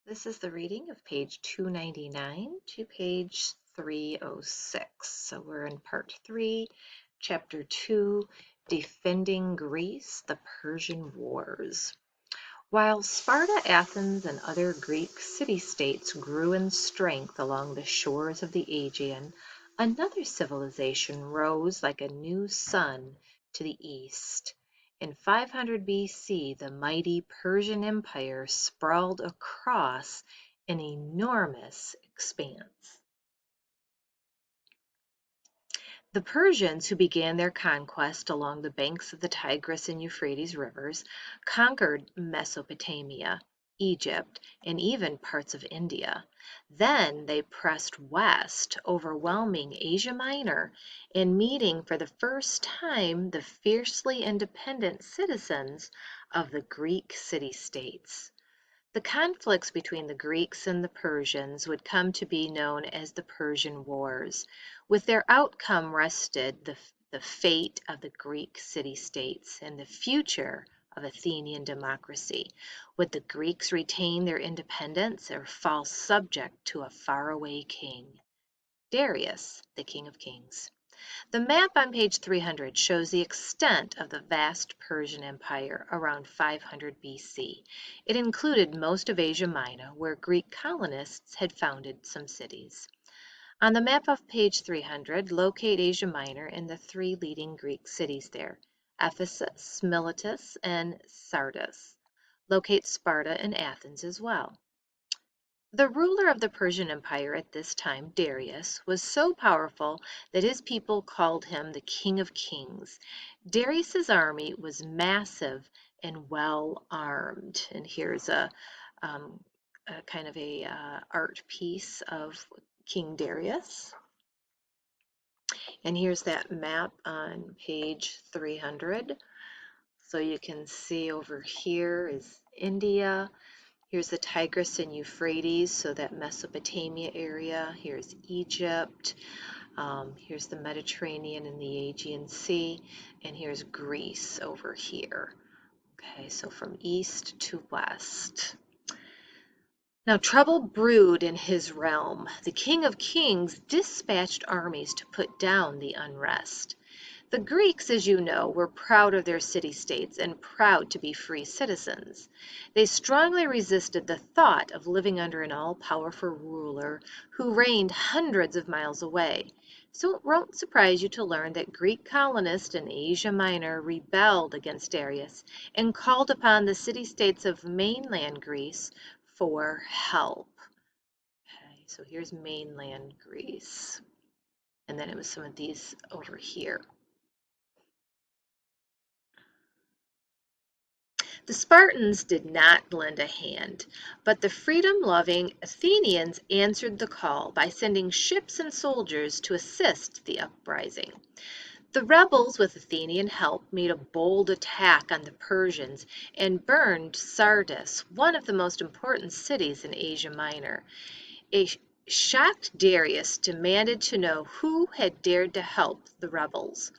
This is the reading of page 299 to page 306. So we're in part 3, chapter 2, Defending Greece, the Persian Wars. While Sparta, Athens, and other Greek city-states grew in strength along the shores of the Aegean, another civilization rose like a new sun to the east. In 500 BC, the mighty Persian Empire sprawled across an enormous expanse. The Persians, who began their conquest along the banks of the Tigris and Euphrates rivers, conquered Mesopotamia, Egypt, and even parts of India. Then they pressed west, overwhelming Asia Minor and meeting for the first time the fiercely independent citizens of the Greek city-states. The conflicts between the Greeks and the Persians would come to be known as the Persian Wars. With their outcome rested the fate of the Greek city-states and the future of Athenian democracy. Would the Greeks retain their independence or fall subject to a faraway king? Darius, the King of Kings. The map on page 300 shows the extent of the vast Persian Empire around 500 BC. It included most of Asia Minor, where Greek colonists had founded some cities. On the map of page 300, locate Asia Minor and the three leading Greek cities there, Ephesus, Miletus, and Sardis. Locate Sparta and Athens as well. The ruler of the Persian Empire at this time, Darius, was so powerful that his people called him the King of Kings. Darius's army was massive and well armed. And here's a kind of a art piece of King Darius. And here's that map on page 300. So you can see over here is India. Here's the Tigris and Euphrates, so that Mesopotamia area. Here's Egypt. Here's the Mediterranean and the Aegean Sea. And here's Greece over here. Okay, so from east to west. Now trouble brewed in his realm. The King of Kings dispatched armies to put down the unrest. The Greeks, as you know, were proud of their city-states and proud to be free citizens. They strongly resisted the thought of living under an all-powerful ruler who reigned hundreds of miles away. So it won't surprise you to learn that Greek colonists in Asia Minor rebelled against Darius and called upon the city-states of mainland Greece for help. Okay, so here's mainland Greece. And then it was some of these over here. The Spartans did not lend a hand, but the freedom-loving Athenians answered the call by sending ships and soldiers to assist the uprising. The rebels, with Athenian help, made a bold attack on the Persians and burned Sardis, one of the most important cities in Asia Minor. A shocked Darius demanded to know who had dared to help the rebels.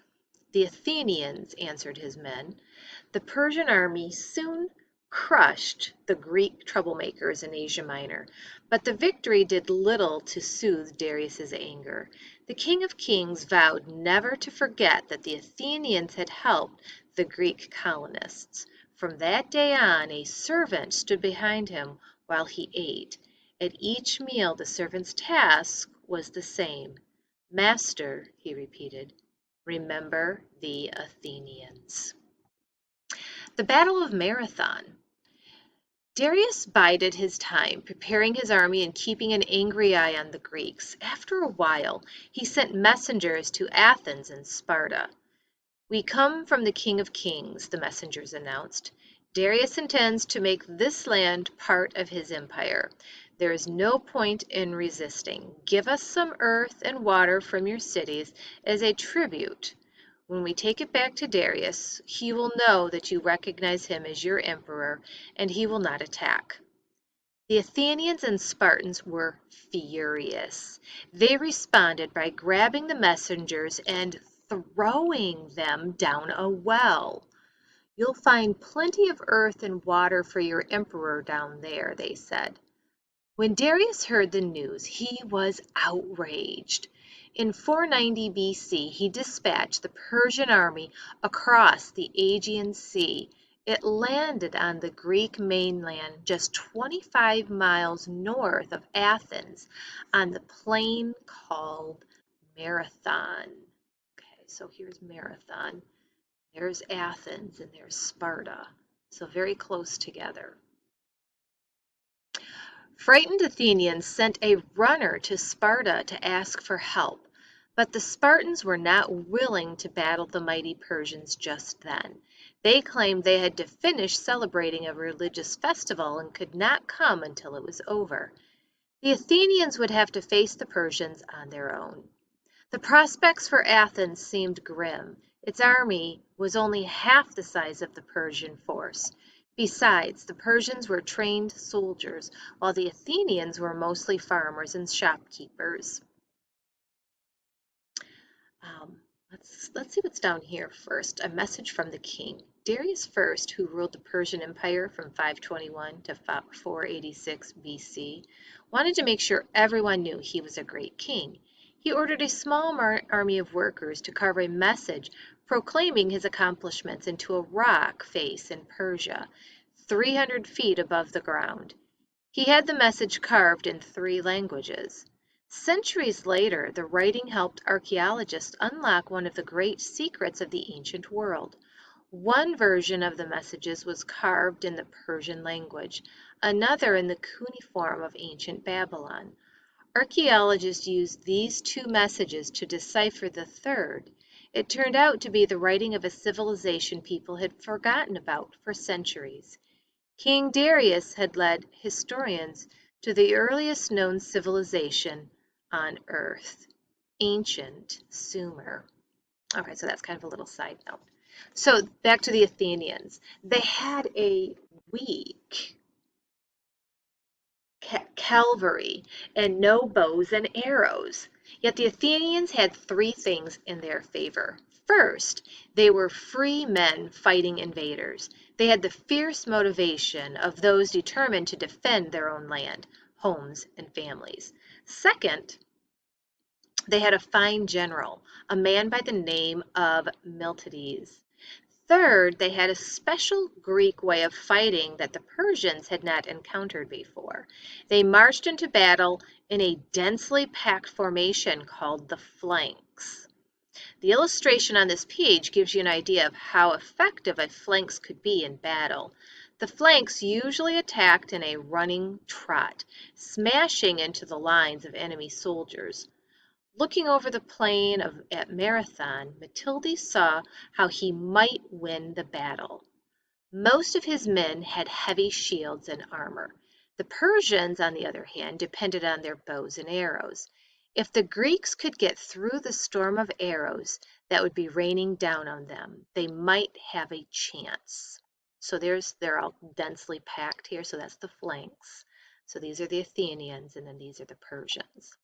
The Athenians, answered his men. The Persian army soon crushed the Greek troublemakers in Asia Minor, but the victory did little to soothe Darius's anger. The King of Kings vowed never to forget that the Athenians had helped the Greek colonists. From that day on, a servant stood behind him while he ate. At each meal, the servant's task was the same. Master, he repeated, remember the Athenians. The Battle of Marathon. Darius bided his time, preparing his army and keeping an angry eye on the Greeks. After a while, he sent messengers to Athens and Sparta. We come from the King of Kings, the messengers announced. Darius intends to make this land part of his empire. There is no point in resisting. Give us some earth and water from your cities as a tribute. When we take it back to Darius, he will know that you recognize him as your emperor, and he will not attack. The Athenians and Spartans were furious. They responded by grabbing the messengers and throwing them down a well. You'll find plenty of earth and water for your emperor down there, they said. When Darius heard the news, he was outraged. In 490 BC, he dispatched the Persian army across the Aegean Sea. It landed on the Greek mainland just 25 miles north of Athens on the plain called Marathon. Okay, so here's Marathon. There's Athens and there's Sparta. So very close together. Frightened Athenians sent a runner to Sparta to ask for help, but the Spartans were not willing to battle the mighty Persians just then. They claimed they had to finish celebrating a religious festival and could not come until it was over. The Athenians would have to face the Persians on their own. The prospects for Athens seemed grim. Its army was only half the size of the Persian force. Besides, the Persians were trained soldiers, while the Athenians were mostly farmers and shopkeepers. Let's see what's down here first. A message from the king. Darius I, who ruled the Persian Empire from 521 to 486 BC, wanted to make sure everyone knew he was a great king. He ordered a small army of workers to carve a message proclaiming his accomplishments into a rock face in Persia, 300 feet above the ground. He had the message carved in 3 languages. Centuries later, the writing helped archaeologists unlock one of the great secrets of the ancient world. One version of the messages was carved in the Persian language, another in the cuneiform of ancient Babylon. Archaeologists used these 2 messages to decipher the third. It turned out to be the writing of a civilization people had forgotten about for centuries. King Darius had led historians to the earliest known civilization on Earth, ancient Sumer. Okay, so that's kind of a little side note. So back to the Athenians. They had a weak cavalry and no bows and arrows. Yet the Athenians had 3 things in their favor. First, they were free men fighting invaders. They had the fierce motivation of those determined to defend their own land, homes, and families. Second, they had a fine general, a man by the name of Miltiades. Third, they had a special Greek way of fighting that the Persians had not encountered before. They marched into battle in a densely packed formation called the flanks. The illustration on this page gives you an idea of how effective a flanks could be in battle. The flanks usually attacked in a running trot, smashing into the lines of enemy soldiers. Looking over the plain at Marathon, Miltiades saw how he might win the battle. Most of his men had heavy shields and armor. The Persians, on the other hand, depended on their bows and arrows. If the Greeks could get through the storm of arrows that would be raining down on them, they might have a chance. So they're all densely packed here, so that's the flanks. So these are the Athenians, and then these are the Persians.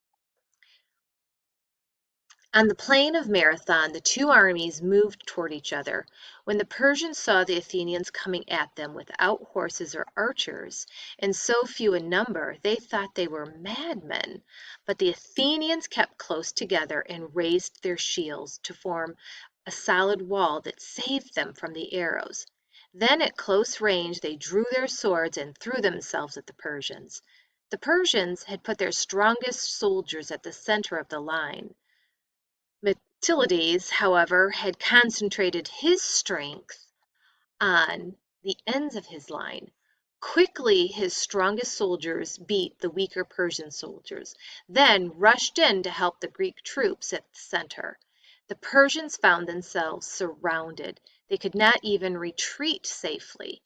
On the plain of Marathon, the 2 armies moved toward each other. When the Persians saw the Athenians coming at them without horses or archers, and so few in number, they thought they were madmen. But the Athenians kept close together and raised their shields to form a solid wall that saved them from the arrows. Then at close range they drew their swords and threw themselves at the Persians. The Persians had put their strongest soldiers at the center of the line. Miltiades, however, had concentrated his strength on the ends of his line. Quickly his strongest soldiers beat the weaker Persian soldiers, then rushed in to help the Greek troops at the center. The Persians found themselves surrounded. They could not even retreat safely.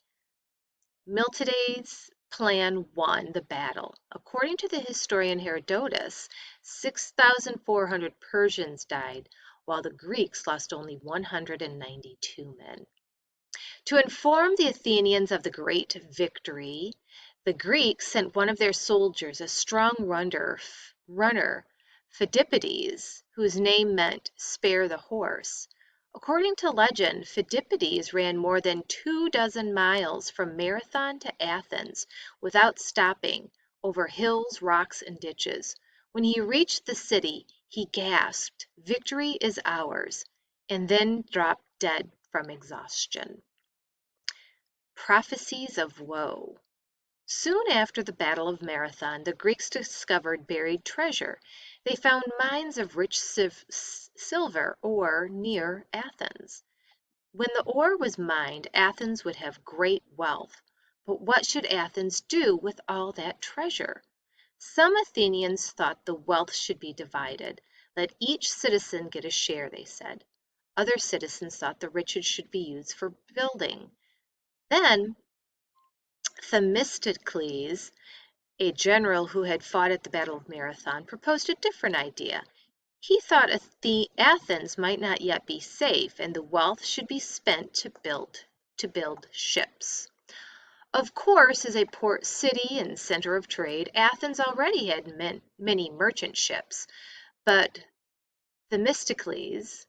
Miltiades' plan won the battle. According to the historian Herodotus, 6,400 Persians died, while the Greeks lost only 192 men. To inform the Athenians of the great victory, the Greeks sent one of their soldiers, a strong runner, Phidippides, whose name meant "spare the horse." According to legend, Phidippides ran more than 24 miles from Marathon to Athens without stopping over hills, rocks, and ditches. When he reached the city, he gasped, "Victory is ours," and then dropped dead from exhaustion. Prophecies of woe. Soon after the Battle of Marathon, the Greeks discovered buried treasure. They found mines of rich silver ore near Athens. When the ore was mined, Athens would have great wealth. But what should Athens do with all that treasure? Some Athenians thought the wealth should be divided. Let each citizen get a share, they said. Other citizens thought the riches should be used for building. Then Themistocles, a general who had fought at the Battle of Marathon, proposed a different idea. He thought Athens might not yet be safe, and the wealth should be spent to build ships. Of course, as a port city and center of trade, Athens already had many merchant ships, but Themistocles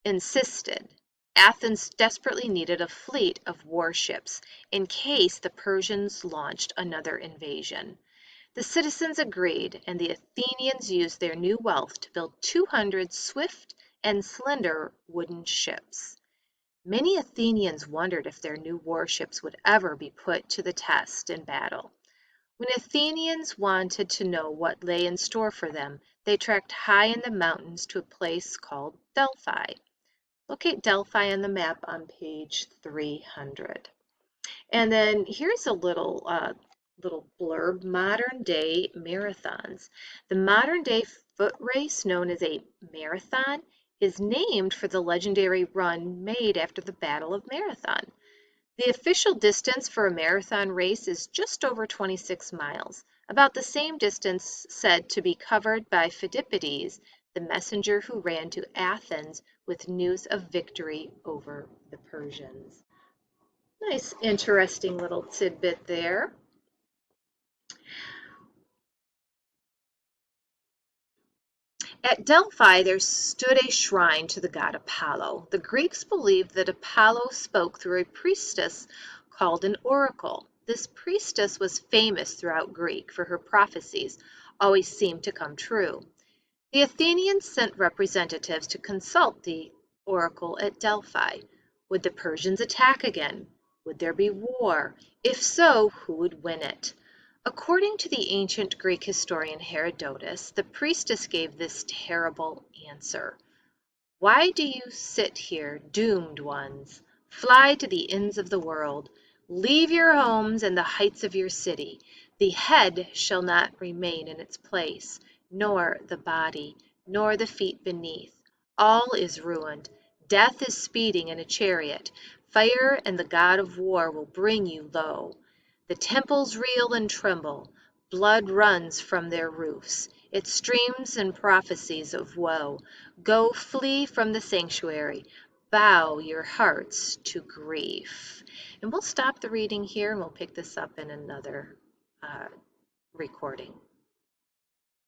insisted. Athens desperately needed a fleet of warships in case the Persians launched another invasion. The citizens agreed, and the Athenians used their new wealth to build 200 swift and slender wooden ships. Many Athenians wondered if their new warships would ever be put to the test in battle. When Athenians wanted to know what lay in store for them, they trekked high in the mountains to a place called Delphi. Locate Delphi on the map on page 300. And then here's a little blurb, modern day marathons. The modern day foot race known as a marathon is named for the legendary run made after the Battle of Marathon. The official distance for a marathon race is just over 26 miles, about the same distance said to be covered by Phidippides, the messenger who ran to Athens with news of victory over the Persians. Nice, interesting little tidbit there. At Delphi there stood a shrine to the god Apollo. The Greeks believed that Apollo spoke through a priestess called an oracle. This priestess was famous throughout Greek, for her prophecies always seemed to come true. The Athenians sent representatives to consult the oracle at Delphi. Would the Persians attack again? Would there be war? If so, who would win it? According to the ancient Greek historian Herodotus, the priestess gave this terrible answer. "Why do you sit here, doomed ones? Fly to the ends of the world. Leave your homes and the heights of your city. The head shall not remain in its place, nor the body, nor the feet beneath. All is ruined. Death is speeding in a chariot. Fire and the god of war will bring you low. The temples reel and tremble. Blood runs from their roofs. It streams in prophecies of woe. Go, flee from the sanctuary. Bow your hearts to grief." And we'll stop the reading here and we'll pick this up in another recording.